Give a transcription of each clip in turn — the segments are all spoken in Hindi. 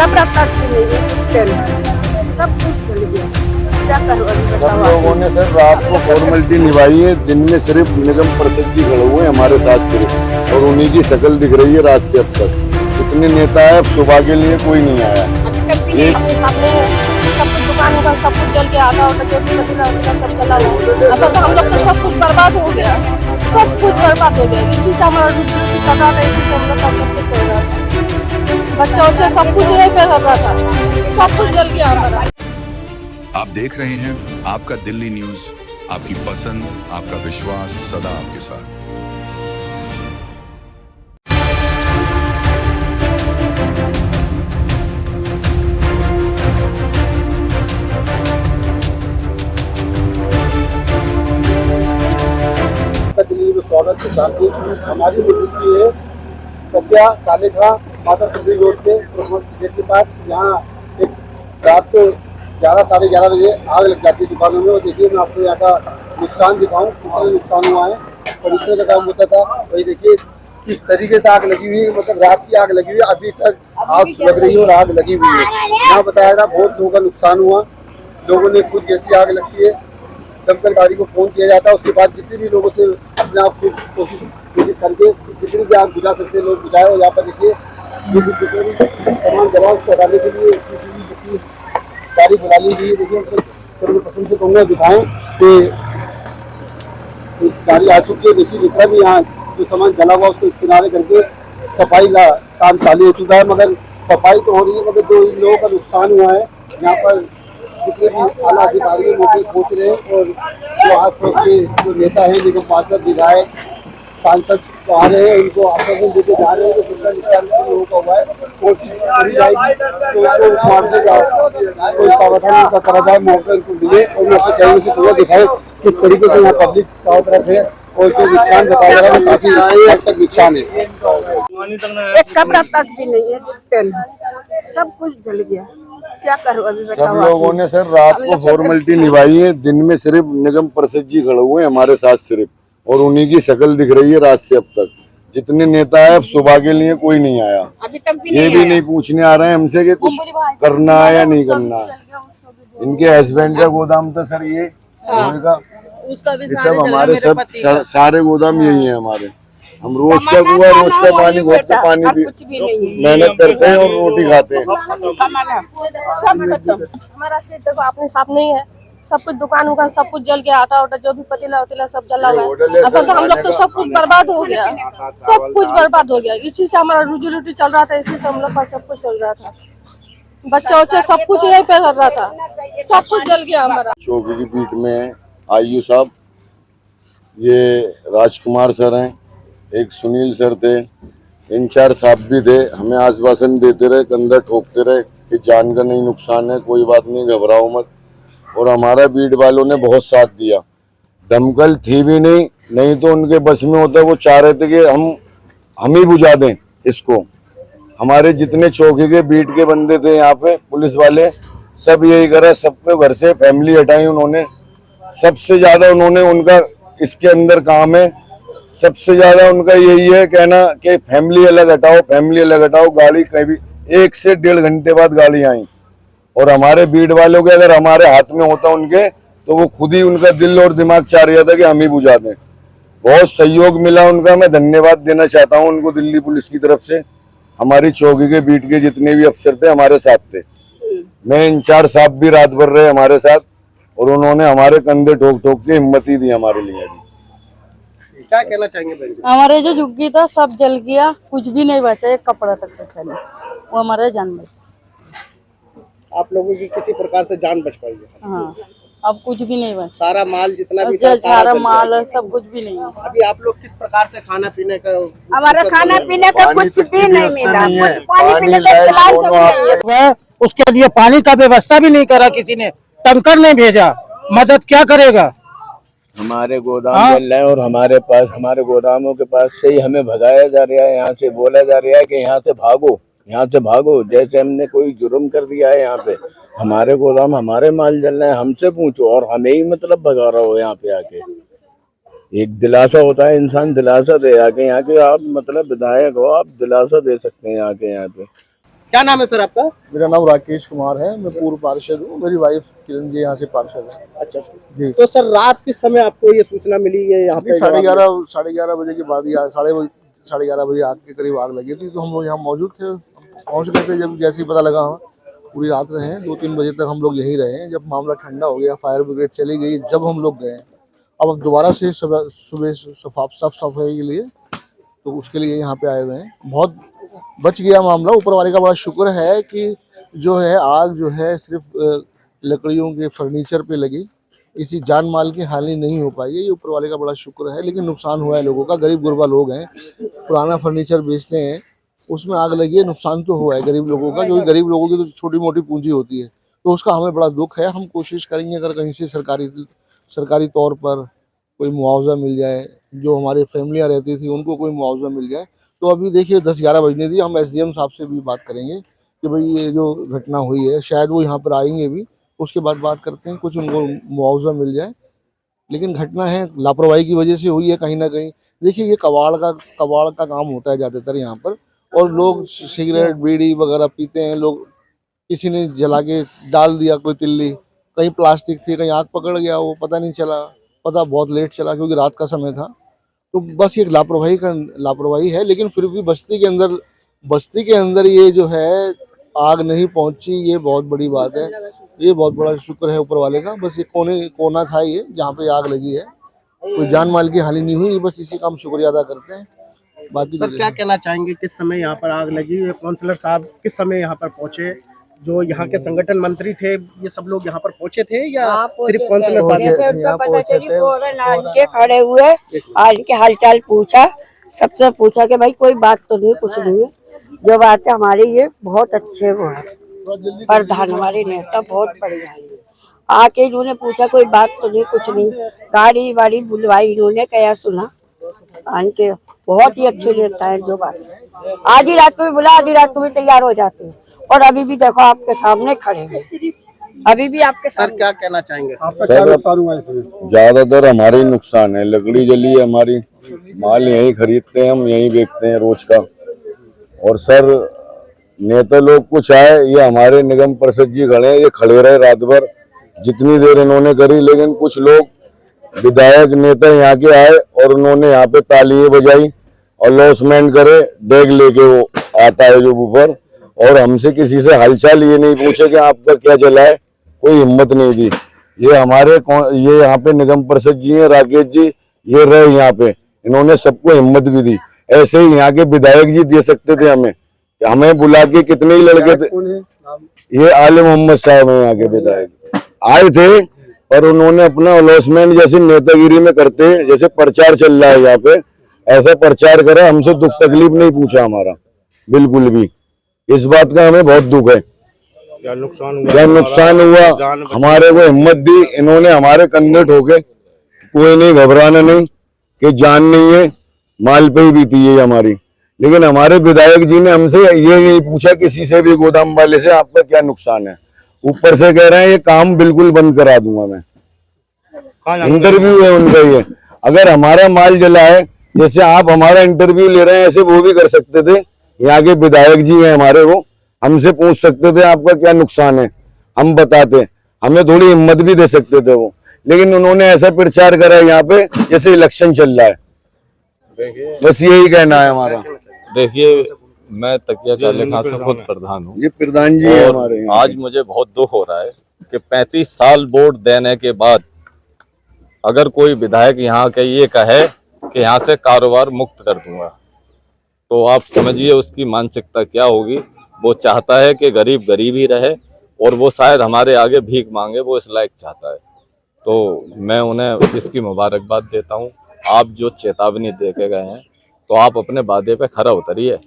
कपड़ा तक भी नहीं है, पेन सब कुछ जल गया। क्या करूँ अभी सब बताओ लोगों ने सर रात को फॉर्मेलिटी निभाई है, दिन में सिर्फ निगम परिषद जी खड़े हुए हैं हमारे साथ सिर्फ, और उन्हीं की शक्ल दिख रही है रात से अब तक। जितने नेता है अब सुबह के लिए कोई नहीं आया। ये अपने सामने है, सब कुछ दुकान होगा, सब कुछ जल के आटा उटा जो भी पतीला वतीला सब जला हुआ। अब तो हम लोग तो सब कुछ बर्बाद हो गया, सब कुछ बर्बाद हो गया। इसी से हमारा रोजी चल रहा था, इसी से हम लोग का सब कुछ चल रहा था। बच्चा उच्चा सब कुछ यहीं पे कर रहा था, सब कुछ जल गया हमारा। आप देख रहे हैं आपका दिल्ली न्यूज, आपकी पसंद, आपका विश्वास सदा आपके साथ। दिल्ली में स्वागत के साथ ही हमारी मुद्दी है सत्या कालेखा माता सुंदरी रोड के गेट के पास। यहाँ एक रात को 11 साढ़े 11 बजे आग लग जाती है दुकानों में। और देखिए मैं आपको यहाँ का नुकसान दिखाऊं, कितना नुकसान हुआ है। फर्नीचर का काम होता था, वही देखिए किस तरीके से आग लगी हुई है, मतलब रात की आग लगी हुई है, अभी तक आग लग रही है और आग लगी हुई है। यहाँ बताया था बहुत लोगों का नुकसान हुआ, लोगों ने खुद जैसी आग लगती है दमकल गाड़ी को फोन किया जाता है, उसके बाद जितने भी लोगों से अपने आप की कोशिश करके जितनी भी आग बुझा सकते हैं लोग बुझाए। और यहाँ पर देखिए सामान जमा उसको हटाने के लिए किसी गाड़ी बुला ली गई है। देखिए तो पसंद से कहूँगा दिखाएं कि गाड़ी आ चुकी है। देखिए जितना भी यहाँ जो सामान जला हुआ उसको किनारे करके सफाई का काम चालू हो चुका है, मगर सफाई तो हो रही है, मगर जो इन लोगों का नुकसान हुआ है यहाँ पर जितने भी आला अधिकारी हैं वो भी पहुँच रहे हैं। और जो आस पास के जो नेता हैं निगम पार्षद विधायक सांसद तो आ रहे हैं, उनको आश्वासन देते जा रहे हैं कि जितना नुकसान लोगों का हुआ है कोशिश करी जाएगी तो मुआवजे का कोई प्रावधान उनका करा जाए, मुआवजा उनको मिले। और मैं अपने चैनल से पूरा दिखाए किस तरीके से यहाँ पब्लिक चारों तरफ है और जो नुकसान बताया जा रहा है काफी हद तक नुकसान है। एक कपड़ा तक भी नहीं है, पेन सब कुछ जल गया। क्या करूँ अभी बताओ सब लोगों ने सर रात को फॉर्मेलिटी निभाई है, दिन में सिर्फ निगम परिषद जी खड़े हुए हैं हमारे साथ सिर्फ, और उन्हीं की शक्ल दिख रही है रात से अब तक। जितने नेता है अब सुबह के लिए कोई नहीं आया। अभी तक भी ये भी नहीं पूछने आ रहे हैं हमसे कि कुछ करना है या नहीं करना है। इनके हस्बैंड का गोदाम था सर ये का, ये सब हमारे सब सारे गोदाम यही है हमारे। हम रोज का कुआ रोज का पानी घोटते पानी भी मेहनत करते हैं और रोटी खाते हैं। सब खत्म। हमारा क्षेत्र तो अपने सामने ही है, सब कुछ दुकान उकान सब कुछ जल गया, आटा उटा जो भी पतीला उतीला सब जला हुआ है। अब तो हम लोग तो सब कुछ बर्बाद हो गया, सब कुछ बर्बाद हो गया। इसी से हमारा रोजी रोटी चल रहा था, इसी से हम लोग का सब कुछ चल रहा था। बच्चा उच्चा सब कुछ यहीं पे कर रहा था, सब कुछ जल गया हमारा। चौकी की पीठ में आयु साहब, ये राजकुमार सर हैं, एक सुनील सर थे, इंचार्ज साहब भी थे। हमें आश्वासन देते रहे, कंधा ठोकते रहे कि जान का नहीं नुकसान है, कोई बात नहीं, घबराओ मत। और हमारा बीट वालों ने बहुत साथ दिया। दमकल थी भी नहीं तो उनके बस में होता, वो चाह रहे थे कि हम ही बुझा दें इसको। हमारे जितने चौकी के बीट के बंदे थे यहाँ पे पुलिस वाले सब यही करे, सबके घर से फैमिली हटाई उन्होंने। सबसे ज्यादा उन्होंने उनका इसके अंदर काम है, सबसे ज्यादा उनका यही है कहना कि फैमिली अलग हटाओ, फैमिली अलग हटाओ। गाड़ी कभी 1 से 1.5 घंटे बाद गाड़ी आई, और हमारे बीट वालों के अगर हमारे हाथ में होता उनके तो वो खुद ही उनका दिल और दिमाग चाह रहा था कि हम ही बुझा दें। बहुत सहयोग मिला उनका, मैं धन्यवाद देना चाहता हूं उनको दिल्ली पुलिस की तरफ से। हमारी चौकी के बीट के जितने भी अफसर थे हमारे साथ थे। मैं इंचार्ज साहब भी रात भर रहे हमारे साथ, और उन्होंने हमारे कंधे ठोक ठोक के हिम्मत ही दी हमारे लिए। क्या कहना चाहेंगे भाई? हमारे जो झुग्गी था सब जल गया, कुछ भी नहीं बचा, एक कपड़ा तक बचा नहीं, वो हमारे जान बच। आप लोगों की किसी प्रकार से जान बच पाई है? हाँ, अब कुछ भी नहीं बचा, सारा माल जितना भी था सारा माल सब कुछ भी नहीं है। अभी आप लोग किस प्रकार से खाना पीने का? हमारा खाना पीने का कुछ भी नहीं मिला, कुछ पानी पीने का गिलास भी नहीं है। उसके लिए पानी का व्यवस्था भी नहीं करा किसी ने, टंकर नहीं भेजा, मदद क्या करेगा? हमारे गोदाम जल रहे हैं और हमारे पास, हमारे गोदामों के पास से ही हमें भगाया जा रहा है। यहाँ से बोला जा रहा है कि यहाँ से भागो, यहाँ से भागो, जैसे हमने कोई जुर्म कर दिया है। यहाँ पे हमारे गोदाम, हमारे माल जल रहे हैं, हमसे पूछो, और हमें ही मतलब भगा रहा हो यहाँ पे आके। एक दिलासा होता है, इंसान दिलासा दे आके। यहाँ के आप मतलब विधायक हो, आप दिलासा दे सकते हैं आके यहाँ पे। क्या नाम है सर आपका? मेरा नाम राकेश कुमार है, मैं पूर्व पार्षद हूँ। मेरी वाइफ किरण जी यहाँ से पार्षद है। अच्छा जी। तो सर रात किस समय आपको ये सूचना मिली है? यहाँ पे 11:30 बजे के बाद ही 11:30 बजे आग के करीब आग लगी थी। तो हम लोग यहाँ मौजूद थे, पहुँच गए थे। जब जैसे ही पता लगा, पूरी रात रहे, 2-3 बजे तक हम लोग यहीं रहे। जब मामला ठंडा हो गया, फायर ब्रिगेड चली गई, जब हम लोग गए, अब दोबारा से सुबह साफ सफाई के लिए, तो उसके लिए यहाँ पे आए हुए हैं। बहुत बच गया मामला, ऊपर वाले का बड़ा शुक्र है कि जो है आग जो है सिर्फ लकड़ियों के फर्नीचर पे लगी, किसी जान माल की हानि नहीं हो पाई है। ये ऊपर वाले का बड़ा शुक्र है। लेकिन नुकसान हुआ है लोगों का, गरीब गुरबा लोग हैं, पुराना फर्नीचर बेचते हैं, उसमें आग लगी है, नुकसान तो हुआ है गरीब लोगों का। जो गरीब लोगों की तो छोटी मोटी पूंजी होती है, तो उसका हमें बड़ा दुख है। हम कोशिश करेंगे अगर कहीं से सरकारी तौर पर कोई मुआवजा मिल जाए, जो हमारी फैमिलियाँ रहती थी उनको कोई मुआवजा मिल जाए। तो अभी देखिए 10-11 बजने दी, हम SDM साहब से भी बात करेंगे कि भाई ये जो घटना हुई है, शायद वो यहाँ पर आएंगे भी, उसके बाद बात करते हैं, कुछ उनको मुआवजा मिल जाए। लेकिन घटना है लापरवाही की वजह से हुई है कहीं ना कहीं। देखिए ये कबाड़ का काम होता है ज़्यादातर यहाँ पर, और लोग सिगरेट बीड़ी वगैरह पीते हैं लोग। किसी ने जला के डाल दिया कोई तिल्ली, कहीं प्लास्टिक थी, कहीं आग पकड़ गया, वो पता नहीं चला, पता बहुत लेट चला क्योंकि रात का समय था। तो बस ये लापरवाही है। लेकिन फिर भी बस्ती के अंदर ये जो है आग नहीं पहुंची, ये बहुत बड़ी बात है। ये बहुत बड़ा शुक्र है ऊपर वाले का। बस ये कोना था ये जहाँ पे आग लगी है, कोई जान माल की हानि नहीं हुई। बस इसी का हम शुक्रिया अदा करते हैं। बाकी सर क्या कहना चाहेंगे, किस समय यहाँ पर आग लगी? काउंसलर साहब किस समय यहाँ पर पहुँचे? जो यहाँ के संगठन मंत्री थे, ये सब लोग यहाँ पर पहुँचे थे या सिर्फ काउंसलर साहब? पता चली फौरन आन के खड़े हुए, आन के हालचाल पूछा, सबसे पूछा कि भाई कोई बात तो नहीं, कुछ नहीं है। जो बात है हमारे ये बहुत अच्छे वो है, प्रधान हमारे नेता बहुत बढ़िया है। आके इन्होंने पूछा कोई बात तो नहीं, कुछ नहीं, गाड़ी वाड़ी बुलवाई इन्होंने, क्या सुना आन के। बहुत ही अच्छे नेता है। जो बात आधी रात को भी बुला, आधी रात को भी तैयार हो जाते हैं, और अभी भी देखो आपके सामने खड़े हैं, अभी भी आपके सर क्या कहना चाहेंगे? ज्यादातर हमारे ही नुकसान है, लकड़ी जली है हमारी, माल यहीं खरीदते हैं हम, यहीं बेचते हैं रोज का। और सर नेता लोग कुछ आए, ये हमारे निगम परिषद जी खड़े हैं, ये खड़े रहे रात भर, जितनी देर इन्होंने करी। लेकिन कुछ लोग विधायक नेता यहाँ के आए और उन्होंने यहाँ पे तालियां बजाई और लॉसमेंट करे, बैग लेके वो आता है जो ऊपर, और हमसे किसी से हालचाल ये नहीं पूछे कि आपका क्या चला है, कोई हिम्मत नहीं दी। ये यहाँ पे निगम परिषद जी हैं, राकेश जी, ये रहे यहाँ पे, इन्होंने सबको हिम्मत भी दी। ऐसे ही यहाँ के विधायक जी दे सकते थे हमें बुला के। कितने ही लड़के थे, ये आले मोहम्मद साहब हैं यहाँ के विधायक, आए थे, और उन्होंने अपना अलॉसमेंट जैसे नेतागिरी में करते हैं, जैसे प्रचार चल रहा है यहाँ पे, ऐसा प्रचार करा, हमसे दुख तकलीफ नहीं पूछा हमारा बिल्कुल भी। इस बात का हमें बहुत दुख है। क्या नुकसान हुआ हमारे को हिम्मत दी इन्होंने, हमारे कंधे ठोके, कोई नहीं, घबराना नहीं, कि जान नहीं है, माल पे ही बीती है हमारी। लेकिन हमारे विधायक जी ने हमसे ये नहीं पूछा किसी से भी, गोदाम वाले से, आपका क्या नुकसान है। ऊपर से कह रहे हैं ये काम बिल्कुल बंद करा दूंगा मैं। इंटरव्यू है उनका ये। अगर हमारा माल जला है, जैसे आप हमारा इंटरव्यू ले रहे हैं, ऐसे वो भी कर सकते थे। यहाँ के विधायक जी हैं हमारे, वो हमसे पूछ सकते थे आपका क्या नुकसान है, हम बताते, हमें थोड़ी हिम्मत भी दे सकते थे वो। लेकिन उन्होंने ऐसा प्रचार करा यहाँ पे जैसे इलेक्शन चल रहा है। बस यही कहना है हमारा। देखिए मैं तकिया काले खां से खुद प्रधान हूँ, ये प्रधान जी है हमारे। आज मुझे बहुत दुख हो रहा है कि 35 साल वोट देने के बाद अगर कोई विधायक यहाँ के ये कहे कि यहाँ से कारोबार मुक्त कर दूंगा, तो आप समझिए उसकी मानसिकता क्या होगी। वो चाहता है कि गरीब गरीब ही रहे, और वो शायद हमारे आगे भीख मांगे, वो इस लायक चाहता है। तो मैं उन्हें इसकी मुबारकबाद देता हूँ। आप जो चेतावनी दे के गए हैं, तो आप अपने वादे पे खरा उतरिए।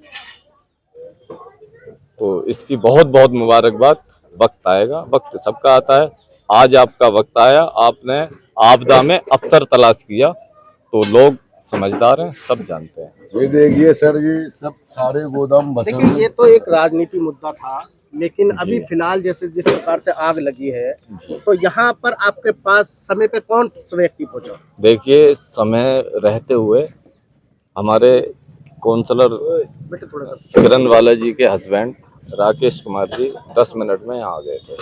तो इसकी बहुत बहुत मुबारकबाद। वक्त आएगा, वक्त सबका आता है, आज आपका वक्त आया, आपने आपदा में अफसर तलाश किया, तो लोग समझदार हैं, सब जानते हैं। ये देखिए सर, ये सब सारे गोदाम बसे। देखिए ये तो एक राजनीति मुद्दा था, लेकिन अभी फिलहाल जैसे जिस प्रकार से आग लगी है, तो यहाँ पर आपके पास समय पे कौन व्यक्ति पहुंचा? देखिए समय रहते हुए हमारे काउंसलर किरण वाला जी के हस्बैंड राकेश कुमार जी 10 मिनट में यहाँ आ गए थे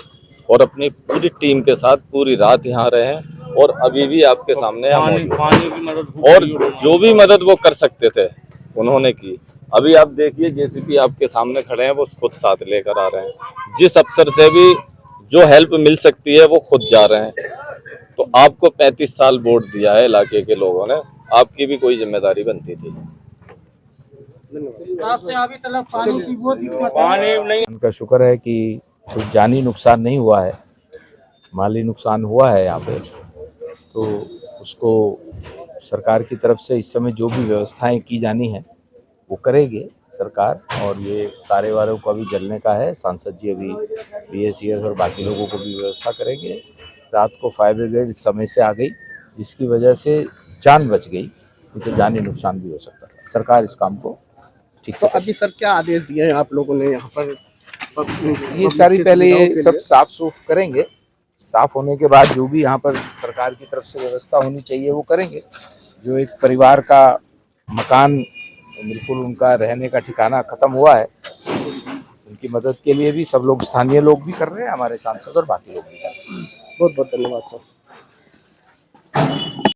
और अपनी पूरी टीम के साथ पूरी रात यहाँ रहे हैं और अभी भी आपके सामने यहाँ मौजूद हैं। और जो भी मदद वो कर सकते थे उन्होंने की। अभी आप देखिए जेसीबी आपके सामने खड़े हैं, वो खुद साथ लेकर आ रहे हैं। जिस अफसर से भी जो हेल्प मिल सकती है वो खुद जा रहे हैं। तो आपको 35 साल वोट दिया है इलाके के लोगों ने, आपकी भी कोई जिम्मेदारी बनती थी। उनका शुक्र है कि कोई जानी नुकसान नहीं हुआ है, माली नुकसान हुआ है यहाँ पे, तो उसको सरकार की तरफ से इस समय जो भी व्यवस्थाएं की जानी है वो करेगी सरकार। और ये कार्यवारों को अभी जलने का है, सांसद जी अभी BSES और बाकी लोगों को भी व्यवस्था करेंगे। रात को फायर ब्रिगेड इस समय से आ गई जिसकी वजह से जान बच गई, क्योंकि जानी नुकसान भी हो सकता है। सरकार इस काम को ठीक से। तो अभी सर क्या आदेश दिए हैं आप लोगों ने यहाँ पर? ये सारी पहले ये सब साफ सूफ करेंगे, साफ होने के बाद जो भी यहाँ पर सरकार की तरफ से व्यवस्था होनी चाहिए वो करेंगे। जो एक परिवार का मकान बिल्कुल उनका रहने का ठिकाना खत्म हुआ है, उनकी मदद के लिए भी सब लोग, स्थानीय लोग भी कर रहे हैं, हमारे सांसद और बाकी लोग भी कर रहे हैं। बहुत बहुत धन्यवाद सर।